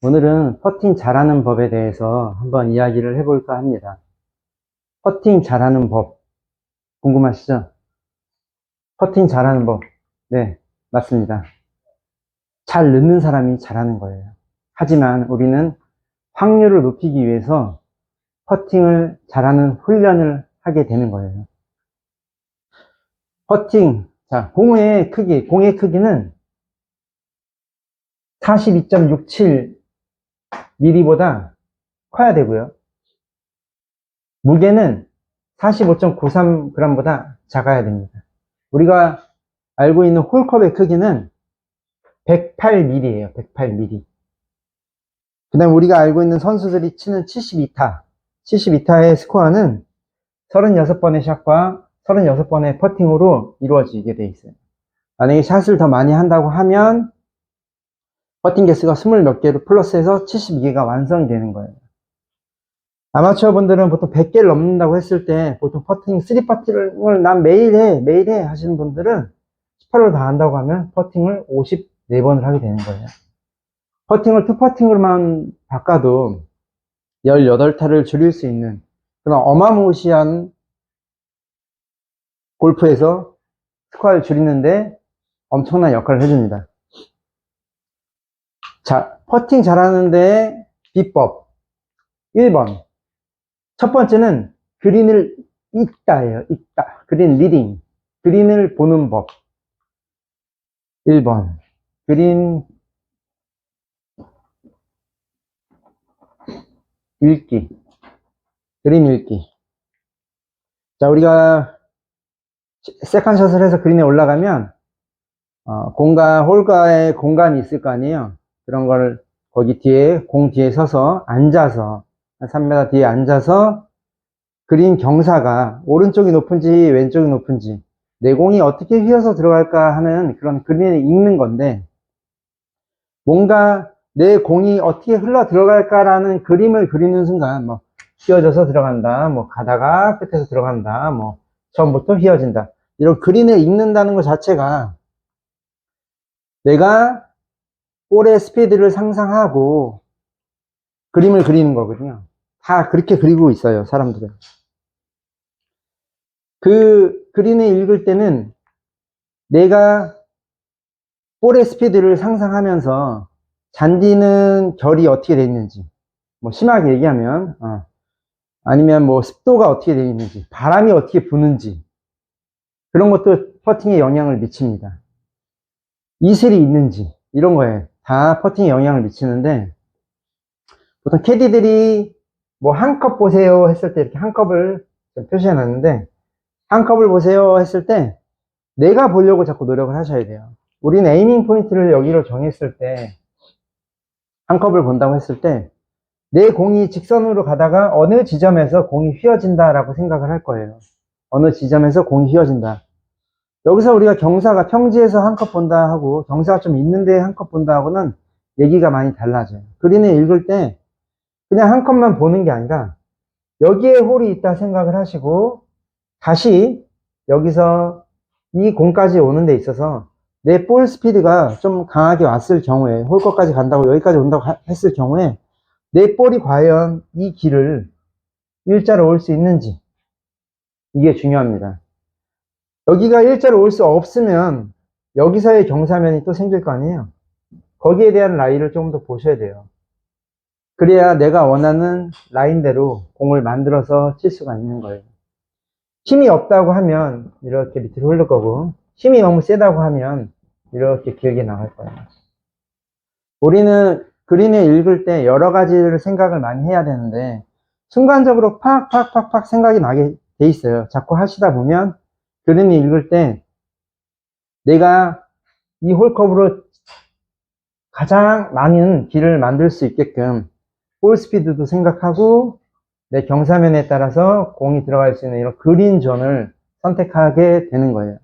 오늘은 퍼팅 잘하는 법에 대해서 한번 이야기를 해볼까 합니다. 퍼팅 잘하는 법, 궁금하시죠? 퍼팅 잘하는 법. 네, 맞습니다. 잘 넣는 사람이 잘하는 거예요. 하지만 우리는 확률을 높이기 위해서 퍼팅을 잘하는 훈련을 하게 되는 거예요. 퍼팅, 자, 공의 크기는 42.67mm보다 커야 되고요. 무게는 45.93g보다 작아야 됩니다. 우리가 알고 있는 홀컵의 크기는 108mm예요. 108mm. 그 다음 우리가 알고 있는 선수들이 치는 72타. 72타의 스코어는 36번의 샷과 36번의 퍼팅으로 이루어지게 돼 있어요. 만약에 샷을 더 많이 한다고 하면 퍼팅 개수가 20 몇 개로 플러스해서 72개가 완성이 되는 거예요. 아마추어 분들은 보통 100개를 넘는다고 했을 때 보통 퍼팅 3퍼팅을 난 매일 해 하시는 분들은 18홀 다 한다고 하면 퍼팅을 54번을 하게 되는 거예요. 퍼팅을 2퍼팅으로만 바꿔도 18타를 줄일 수 있는 그런 어마무시한 골프에서 스코어를 줄이는데 엄청난 역할을 해줍니다. 자, 퍼팅 잘하는데 비법 1번. 첫 번째는 그린을 읽다예요. 읽다. 그린 리딩. 그린을 보는 법. 1번. 그린 읽기. 그린 읽기. 자, 우리가 세컨샷을 해서 그린에 올라가면 홀가에 공간이 있을 거 아니에요. 그런 걸 거기 뒤에 공 뒤에 서서 앉아서 한 3m 뒤에 앉아서 그린 경사가 오른쪽이 높은지 왼쪽이 높은지 내 공이 어떻게 휘어서 들어갈까 하는 그런 그린을 읽는 건데, 뭔가 내 공이 어떻게 흘러 들어갈까라는 그림을 그리는 순간 뭐 휘어져서 들어간다, 뭐 가다가 끝에서 들어간다, 뭐 처음부터 휘어진다, 이런 그린을 읽는다는 것 자체가 내가 볼의 스피드를 상상하고 그림을 그리는 거거든요. 다 그렇게 그리고 있어요, 사람들은. 그 그림을 읽을 때는 내가 볼의 스피드를 상상하면서 잔디는 결이 어떻게 되어 있는지, 뭐 심하게 얘기하면 아니면 뭐 습도가 어떻게 되어 있는지, 바람이 어떻게 부는지, 그런 것도 퍼팅에 영향을 미칩니다. 이슬이 있는지, 이런 거에 다 퍼팅에 영향을 미치는데, 보통 캐디들이 뭐 한 컵 보세요 했을 때 이렇게 한 컵을 표시해 놨는데, 한 컵을 보세요 했을 때 내가 보려고 자꾸 노력을 하셔야 돼요. 우리는 에이밍 포인트를 여기로 정했을 때, 한 컵을 본다고 했을 때 내 공이 직선으로 가다가 어느 지점에서 공이 휘어진다라고 생각을 할 거예요. 어느 지점에서 공이 휘어진다. 여기서 우리가 경사가 평지에서 한 컵 본다 하고 경사가 좀 있는데 한 컵 본다 하고는 얘기가 많이 달라져요. 그린을 읽을 때 그냥 한 컵만 보는 게 아니라 여기에 홀이 있다 생각을 하시고 다시 여기서 이 공까지 오는 데 있어서 내 볼 스피드가 좀 강하게 왔을 경우에, 홀컵까지 간다고 여기까지 온다고 했을 경우에 내 볼이 과연 이 길을 일자로 올 수 있는지, 이게 중요합니다. 여기가 일자로 올 수 없으면 여기서의 경사면이 또 생길 거 아니에요. 거기에 대한 라인을 조금 더 보셔야 돼요. 그래야 내가 원하는 라인대로 공을 만들어서 칠 수가 있는 거예요. 힘이 없다고 하면 이렇게 밑으로 흐를 거고, 힘이 너무 세다고 하면 이렇게 길게 나갈 거예요. 우리는 그린을 읽을 때 여러 가지를 생각을 많이 해야 되는데 순간적으로 팍팍팍팍 생각이 나게 돼 있어요. 자꾸 하시다 보면 그린을 읽을 때 내가 이 홀컵으로 가장 많은 길을 만들 수 있게끔 볼 스피드도 생각하고 내 경사면에 따라서 공이 들어갈 수 있는 이런 그린 존을 선택하게 되는 거예요.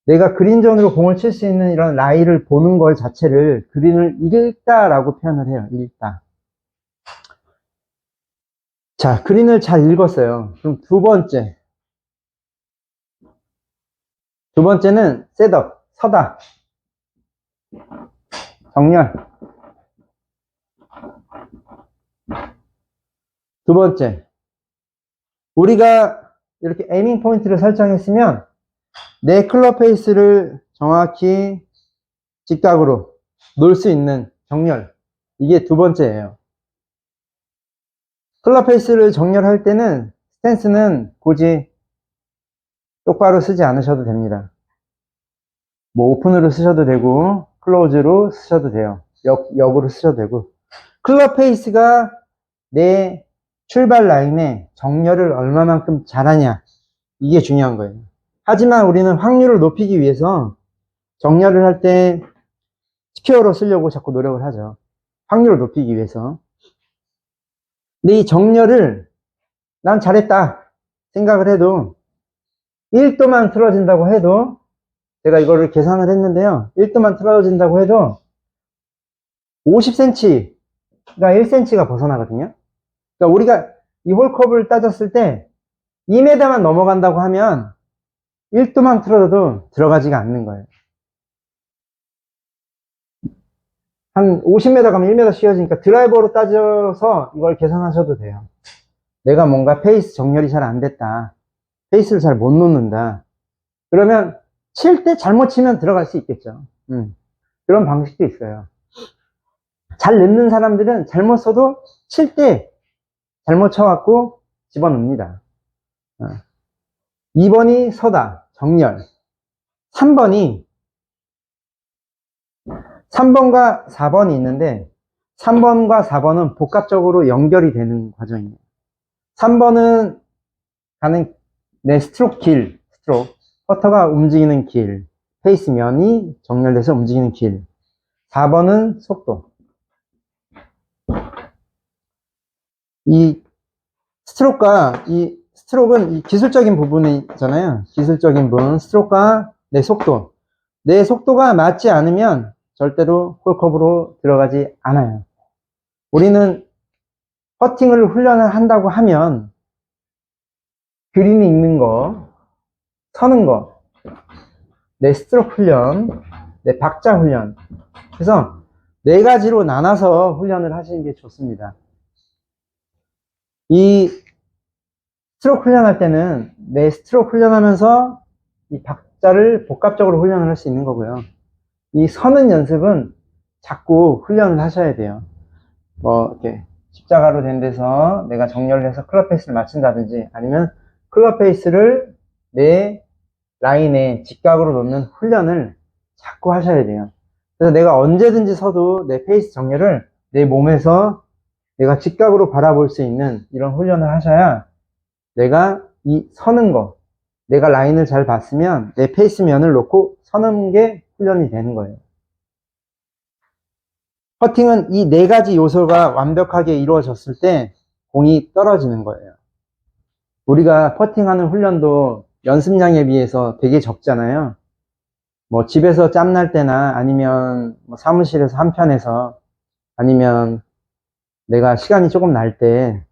내가 그린 존으로 공을 칠 수 있는 이런 라이를 보는 것 자체를 그린을 읽다라고 표현을 해요. 읽다. 자, 그린을 잘 읽었어요. 그럼 두 번째는 셋업, 서다, 정렬. 두 번째, 우리가 이렇게 에이밍 포인트를 설정했으면 내 클럽 페이스를 정확히 직각으로 놓을 수 있는 정렬. 이게 두 번째예요. 클럽 페이스를 정렬할 때는 스탠스는 굳이 똑바로 쓰지 않으셔도 됩니다. 뭐 오픈으로 쓰셔도 되고 클로즈로 쓰셔도 돼요. 역으로 쓰셔도 되고. 클럽 페이스가 내 출발 라인에 정렬을 얼마만큼 잘하냐, 이게 중요한 거예요. 하지만 우리는 확률을 높이기 위해서 정렬을 할 때 스퀘어로 쓰려고 자꾸 노력을 하죠. 확률을 높이기 위해서. 근데 이 정렬을 난 잘했다 생각을 해도 1도만 틀어진다고 해도, 제가 이거를 계산을 했는데요, 1도만 틀어진다고 해도 50cm가 1cm가 벗어나거든요. 그러니까 우리가 이 홀컵을 따졌을 때 2m만 넘어간다고 하면 1도만 틀어져도 들어가지가 않는 거예요. 한 50m 가면 1m 휘어지니까 드라이버로 따져서 이걸 계산하셔도 돼요. 내가 뭔가 페이스 정렬이 잘 안 됐다, 페이스를 잘 못 놓는다, 그러면 칠 때 잘못 치면 들어갈 수 있겠죠. 그런 방식도 있어요. 잘 넣는 사람들은 잘못 써도 칠 때 잘못 쳐갖고 집어넣습니다. 2번이 서다, 정렬. 3번과 4번이 있는데 3번과 4번은 복합적으로 연결이 되는 과정이에요. 3번은 가는 내 스트로크 길, 퍼터가 움직이는 길, 페이스 면이 정렬돼서 움직이는 길. 4번은 속도. 이 스트로크는 이 기술적인 부분이잖아요. 기술적인 부분, 스트로크가 내 속도. 내 속도가 맞지 않으면 절대로 홀컵으로 들어가지 않아요. 우리는 퍼팅을 훈련을 한다고 하면 그린이 있는 거, 서는 거, 내 스트로크 훈련, 내 박자 훈련. 그래서 네 가지로 나눠서 훈련을 하시는 게 좋습니다. 이 스트로크 훈련할 때는 내 스트로크 훈련하면서 이 박자를 복합적으로 훈련을 할 수 있는 거고요. 이 서는 연습은 자꾸 훈련을 하셔야 돼요. 뭐 이렇게 십자가로 된 데서 내가 정렬을 해서 클럽 페이스를 맞춘다든지, 아니면 클럽 페이스를 내 라인에 직각으로 놓는 훈련을 자꾸 하셔야 돼요. 그래서 내가 언제든지 서도 내 페이스 정렬을 내 몸에서 내가 직각으로 바라볼 수 있는 이런 훈련을 하셔야 내가 이 서는 거, 내가 라인을 잘 봤으면 내 페이스 면을 놓고 서는 게 훈련이 되는 거예요. 퍼팅은 이 네 가지 요소가 완벽하게 이루어졌을 때 공이 떨어지는 거예요. 우리가 퍼팅하는 훈련도 연습량에 비해서 되게 적잖아요. 뭐 집에서 짬날 때나 아니면 뭐 사무실에서 한편에서, 아니면 내가 시간이 조금 날 때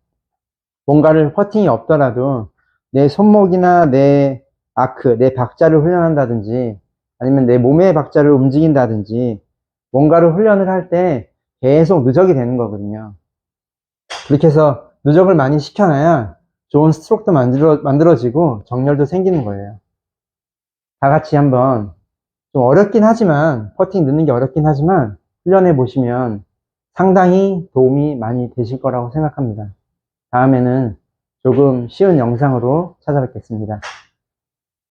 뭔가를 퍼팅이 없더라도 내 손목이나 내 아크, 내 박자를 훈련한다든지, 아니면 내 몸의 박자를 움직인다든지, 뭔가를 훈련을 할 때 계속 누적이 되는 거거든요. 그렇게 해서 누적을 많이 시켜놔야 좋은 스트로크도 만들어지고 정렬도 생기는 거예요. 다 같이 한번, 좀 어렵긴 하지만, 퍼팅 넣는 게 어렵긴 하지만 훈련해 보시면 상당히 도움이 많이 되실 거라고 생각합니다. 다음에는 조금 쉬운 영상으로 찾아뵙겠습니다.